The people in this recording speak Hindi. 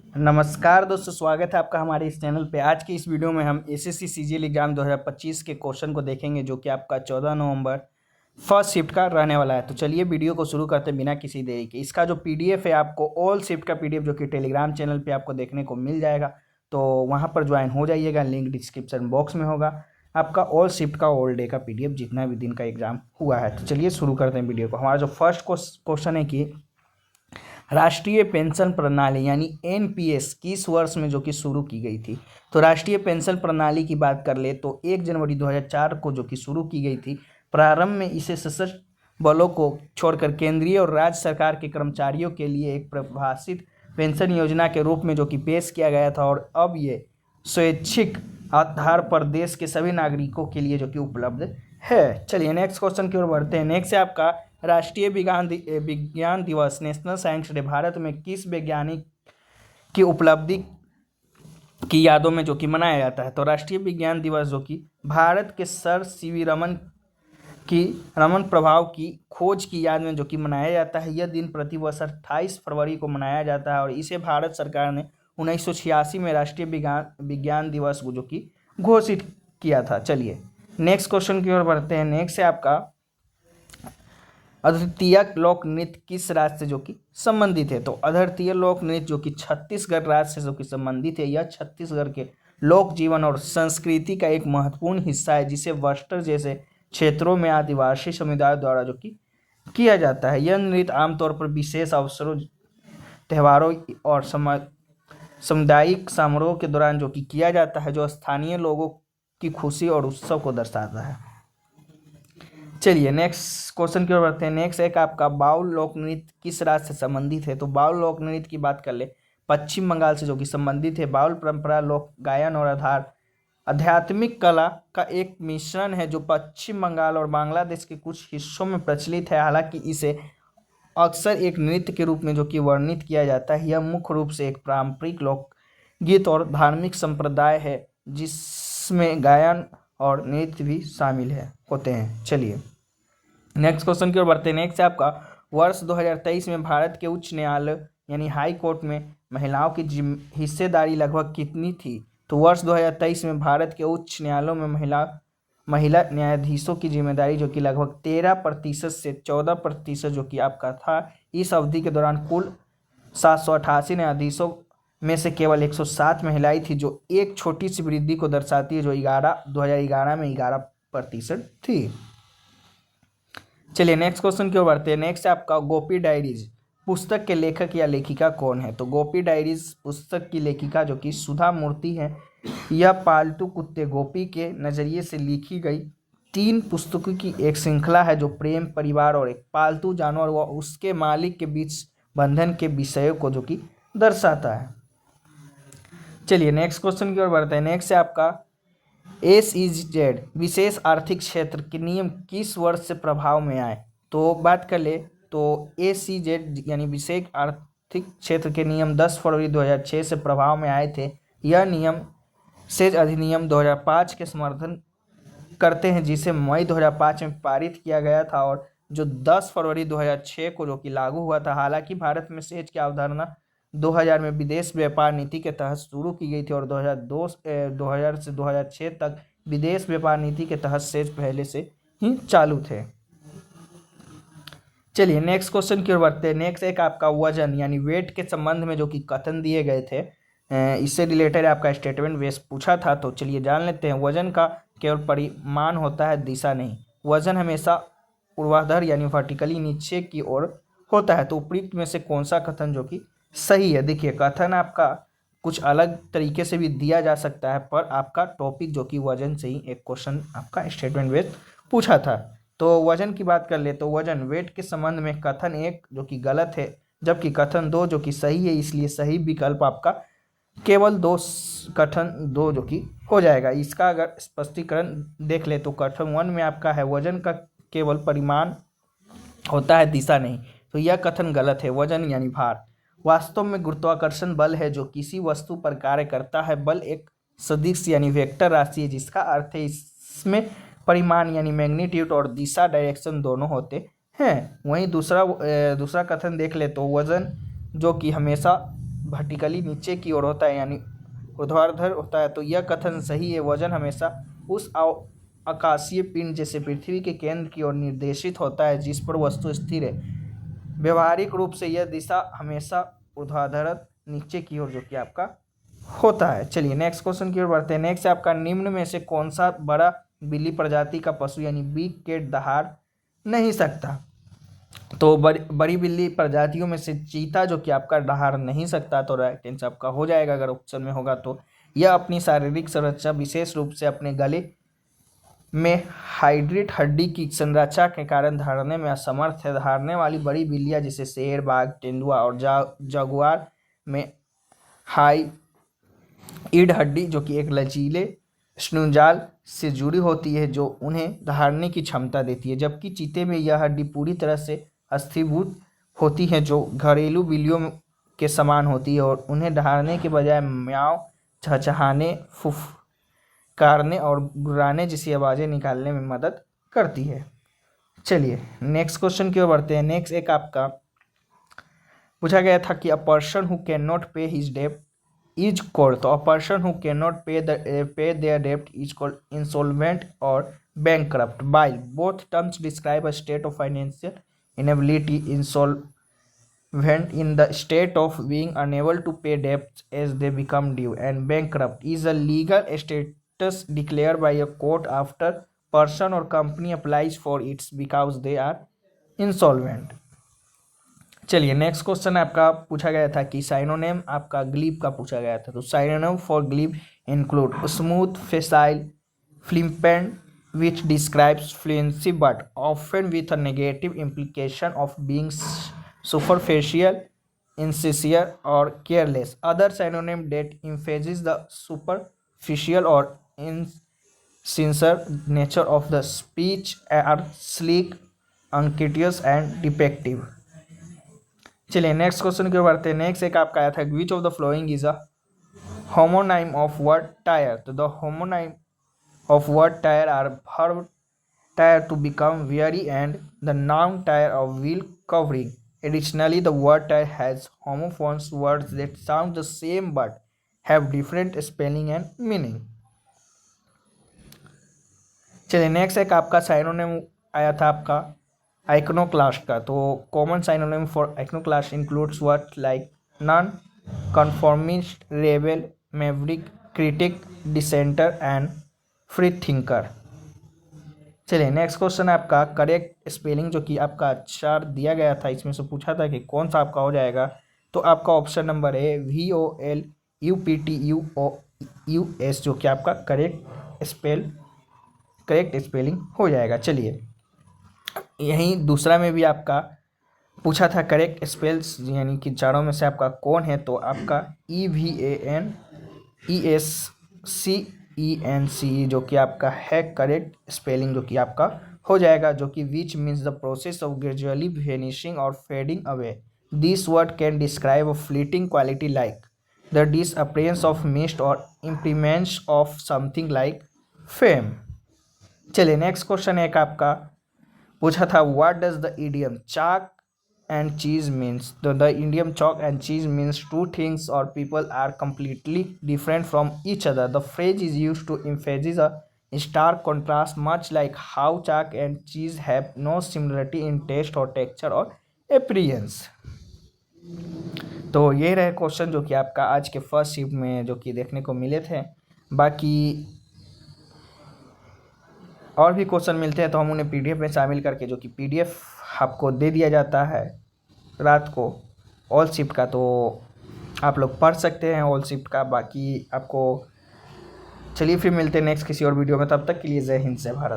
नमस्कार दोस्तों, स्वागत है आपका हमारे इस चैनल पे। आज की इस वीडियो में हम एसएससी सीजीएल एग्जाम 2025 के क्वेश्चन को देखेंगे, जो कि आपका 14 नवंबर फर्स्ट शिफ्ट का रहने वाला है। तो चलिए वीडियो को शुरू करते हैं बिना किसी देरी के। इसका जो पीडीएफ है, आपको ऑल शिफ्ट का पीडीएफ जो कि टेलीग्राम चैनल पे आपको देखने को मिल जाएगा, तो वहाँ पर ज्वाइन हो जाइएगा। लिंक डिस्क्रिप्शन बॉक्स में होगा। आपका ऑल शिफ्ट का ऑल डे का पीडीएफ जितना भी दिन का एग्जाम हुआ है। तो चलिए शुरू करते हैं वीडियो को। हमारा जो फर्स्ट क्वेश्चन है कि राष्ट्रीय पेंशन प्रणाली यानी एनपीएस किस वर्ष में जो कि शुरू की गई थी। तो राष्ट्रीय पेंशन प्रणाली की बात कर ले तो 1 जनवरी 2004 को जो कि शुरू की गई थी। प्रारंभ में इसे सशस्त्र बलों को छोड़कर केंद्रीय और राज्य सरकार के कर्मचारियों के लिए एक परिभाषित पेंशन योजना के रूप में जो कि पेश किया गया था, और अब ये स्वैच्छिक आधार पर देश के सभी नागरिकों के लिए जो कि उपलब्ध है। चलिए नेक्स्ट क्वेश्चन की ओर बढ़ते हैं। नेक्स्ट है आपका राष्ट्रीय विज्ञान दिवस नेशनल साइंस डे भारत में किस वैज्ञानिक की उपलब्धि की यादों में जो कि मनाया जाता है। तो राष्ट्रीय विज्ञान दिवस जो कि भारत के सर सीवी रमन प्रभाव की खोज की याद में जो कि मनाया जाता है। यह दिन प्रतिवर्ष 28 फरवरी को मनाया जाता है, और इसे भारत सरकार ने 1986 में राष्ट्रीय विज्ञान दिवस को जो कि घोषित किया था। चलिए नेक्स्ट क्वेश्चन की ओर बढ़ते हैं। नेक्स्ट है आपका अद्वितीय लोक नृत्य किस राज्य से जो कि संबंधित है। तो अद्वितीय लोक नृत्य जो कि छत्तीसगढ़ राज्य से जो कि संबंधित है। यह छत्तीसगढ़ के लोक जीवन और संस्कृति का एक महत्वपूर्ण हिस्सा है, जिसे बस्तर जैसे क्षेत्रों में आदिवासी समुदायों द्वारा जो कि किया जाता है। यह नृत्य आमतौर पर विशेष अवसरों, त्योहारों और सामुदायिक समारोह के दौरान जो कि किया जाता है, जो स्थानीय लोगों की खुशी और उत्सव को दर्शाता है। चलिए नेक्स्ट क्वेश्चन की ओर बढ़ते हैं। नेक्स्ट एक आपका बाउल लोक नृत्य किस राज्य से संबंधित है। तो बाउल लोक नृत्य की बात कर ले पश्चिम बंगाल से जो कि संबंधित है। बाउल परंपरा लोक गायन और आध्यात्मिक कला का एक मिश्रण है, जो पश्चिम बंगाल और बांग्लादेश के कुछ हिस्सों में प्रचलित है। हालांकि इसे अक्सर एक नृत्य के रूप में जो कि वर्णित किया जाता है। यह मुख्य रूप से एक पारंपरिक लोक गीत और धार्मिक संप्रदाय है, जिसमें गायन और नृत्य भी शामिल होते हैं। चलिए नेक्स्ट क्वेश्चन की ओर बढ़ते हैं। नेक्स्ट है आपका वर्ष 2023 में भारत के उच्च न्यायालय यानी हाई कोर्ट में महिलाओं की हिस्सेदारी लगभग कितनी थी। तो वर्ष 2023 में भारत के उच्च न्यायालयों में महिला न्यायाधीशों की जिम्मेदारी जो कि लगभग 13% से 14% जो कि आपका था। इस अवधि के दौरान कुल 788 न्यायाधीशों में से केवल 107 महिलाएं थी, जो एक छोटी सी वृद्धि को दर्शाती है, जो 2011 में 11% थी। चलिए नेक्स्ट क्वेश्चन की ओर बढ़ते हैं। नेक्स्ट है आपका गोपी डायरीज पुस्तक के लेखक या लेखिका कौन है। तो गोपी डायरीज पुस्तक की लेखिका जो कि सुधा मूर्ति है। यह पालतू कुत्ते गोपी के नज़रिए से लिखी गई 3 पुस्तकों की एक श्रृंखला है, जो प्रेम, परिवार और एक पालतू जानवर व उसके मालिक के बीच बंधन के विषयों को जो कि दर्शाता है। चलिए नेक्स्ट क्वेश्चन की ओर बढ़ते हैं। नेक्स्ट है आपका SEZ विशेष आर्थिक क्षेत्र के नियम किस वर्ष से प्रभाव में आए। तो बात कर ले तो SEZ यानी विशेष आर्थिक क्षेत्र के नियम 10 फरवरी 2006 से प्रभाव में आए थे। यह नियम सेज अधिनियम 2005 के समर्थन करते हैं, जिसे मई 2005 में पारित किया गया था, और जो 10 फरवरी 2006 को जो कि लागू हुआ था। हालांकि भारत में सेज की अवधारणा 2000 में विदेश व्यापार नीति के तहत शुरू की गई थी, और 2000 से 2006 तक विदेश व्यापार नीति के तहत सेज पहले से ही चालू थे। चलिए नेक्स्ट क्वेश्चन की ओर बढ़ते हैं। नेक्स्ट एक आपका वजन यानी वेट के संबंध में जो कि कथन दिए गए थे, इससे रिलेटेड आपका स्टेटमेंट बेस पूछा था। तो चलिए जान लेते हैं। वजन का केवल परिमाण होता है, दिशा नहीं। वजन हमेशा ऊर्ध्वाधर यानी वर्टिकली नीचे की ओर होता है। तो उपयुक्त में से कौन सा कथन जो कि सही है। देखिए कथन आपका कुछ अलग तरीके से भी दिया जा सकता है, पर आपका टॉपिक जो कि वजन से ही एक क्वेश्चन आपका स्टेटमेंट बेस पूछा था। तो वजन की बात कर ले तो वजन वेट के संबंध में कथन 1 जो कि गलत है, जबकि कथन 2 जो कि सही है। इसलिए सही विकल्प आपका केवल कथन 2 जो कि हो जाएगा। इसका अगर स्पष्टीकरण देख ले तो कथन 1 में आपका है वजन का केवल परिमाण होता है, दिशा नहीं। तो यह कथन गलत है। वजन यानी भार वास्तव में गुरुत्वाकर्षण बल है, जो किसी वस्तु पर कार्य करता है। बल एक सदिश यानी वेक्टर राशि है, जिसका अर्थ है इसमें परिमाण यानी मैग्नीट्यूड और दिशा डायरेक्शन दोनों होते हैं। वहीं दूसरा कथन देख ले तो वजन जो कि हमेशा वर्टिकली नीचे की ओर होता है यानी ऊर्ध्वाधर होता है तो यह कथन सही है। वजन हमेशा उस आकाशीय पिंड जैसे पृथ्वी के केंद्र की ओर निर्देशित होता है जिस पर वस्तु स्थिर है। व्यवहारिक रूप से यह दिशा हमेशा ऊर्ध्वाधर नीचे की ओर जो कि आपका होता है। चलिए नेक्स्ट क्वेश्चन की ओर बढ़ते हैं। नेक्स्ट आपका निम्न में से कौन सा बड़ा बिल्ली प्रजाति का पशु यानी बिग कैट दहाड़ नहीं सकता। तो बड़ी बिल्ली प्रजातियों में से चीता जो कि आपका दहाड़ नहीं सकता, तो राइट आंसर आपका हो जाएगा अगर ऑप्शन में होगा तो। यह अपनी शारीरिक संरचना विशेष रूप से अपने गले में हाइड्रेट हड्डी की संरचना के कारण दहाड़ने में असमर्थ है। दहाड़ने वाली बड़ी बिल्लियां जैसे शेर, बाघ, तेंदुआ और जगुआर में हाई ईड हड्डी जो कि एक लचीले स्नूजाल से जुड़ी होती है जो उन्हें दहाड़ने की क्षमता देती है, जबकि चीते में यह हड्डी पूरी तरह से अस्थिभूत होती है जो घरेलू बिल्लियों के समान होती है और उन्हें दहाड़ने के बजाय म्याऊं, चहचहाने, फुफकारने और गुर्राने जैसी आवाज़ें निकालने में मदद करती है। चलिए नेक्स्ट क्वेश्चन की ओर बढ़ते हैं। नेक्स्ट एक आपका पूछा गया था कि a person who can not पे हिज डेब्ट इज कॉल्ड, तो a person who can not पे देयर डेब्ट इज कॉल्ड इंसॉल्वेंट और bankrupt. Bile both terms describe a state of financial inability. Insolvent in the state of being unable to pay debts as they become due, and bankrupt is a legal status declared by a court after person or company applies for it because they are insolvent। चलिए नेक्स्ट क्वेश्चन आपका पूछा गया था कि साइनोनिम आपका ग्लीब का पूछा गया था। तो synonym for glib include smooth, facile, flippant which describes fluency but often with a negative implication of being superficial, insincere or careless. Other synonym that emphasize the superficial or insincere nature of the speech are sleek, unctuous and defective। चलिए नेक्स्ट क्वेश्चन की ओर बढ़ते हैं। नेक्स्ट एक आपका आया था which of the following is a homonym of word tire. तो the homonym of word tire are verb tire to become weary and the noun tire of wheel covering. Additionally, the word tire has homophones words that sound the same but have different spelling and meaning। चलिए नेक्स्ट एक आपका साइनोनिम आया था आपका आइकनोक्लास्ट का। तो common synonym for iconoclast includes word like nonconformist, rebel, maverick, critic, dissenter and free thinker. चलिए नेक्स्ट क्वेश्चन आपका करेक्ट स्पेलिंग जो कि आपका 4 दिया गया था, इसमें से पूछा था कि कौन सा आपका हो जाएगा। तो आपका ऑप्शन नंबर है VOLUPTUOUS जो कि आपका करेक्ट स्पेलिंग हो जाएगा। चलिए यहीं दूसरा में भी आपका पूछा था करेक्ट स्पेल्स यानी कि चारों में से आपका कौन है। तो आपका EVANESCENCE जो कि आपका है करेक्ट स्पेलिंग जो कि आपका हो जाएगा, जो कि which means the process of gradually vanishing और fading away. This word can describe a fleeting quality like the disappearance of mist और impermanence of something like fame. चलिए नेक्स्ट क्वेश्चन एक आपका पूछा था what does the idiom chalk and cheese means। The idiom chalk and cheese means two things or people are completely different from each other. The phrase is used to emphasize a stark contrast, much like how chalk and cheese have no similarity in taste or texture or appearance। तो ये रहे क्वेश्चन जो कि आपका आज के फर्स्ट शिफ्ट में जो कि देखने को मिले थे। बाकी और भी क्वेश्चन मिलते हैं तो हम उन्हें PDF में शामिल करके जो कि PDF आपको दे दिया जाता है रात को ऑल शिफ्ट का, तो आप लोग पढ़ सकते हैं ऑल शिफ्ट का। बाकी आपको चलिए फिर मिलते हैं नेक्स्ट किसी और वीडियो में, तब तक के लिए जय हिंद, जय भारत।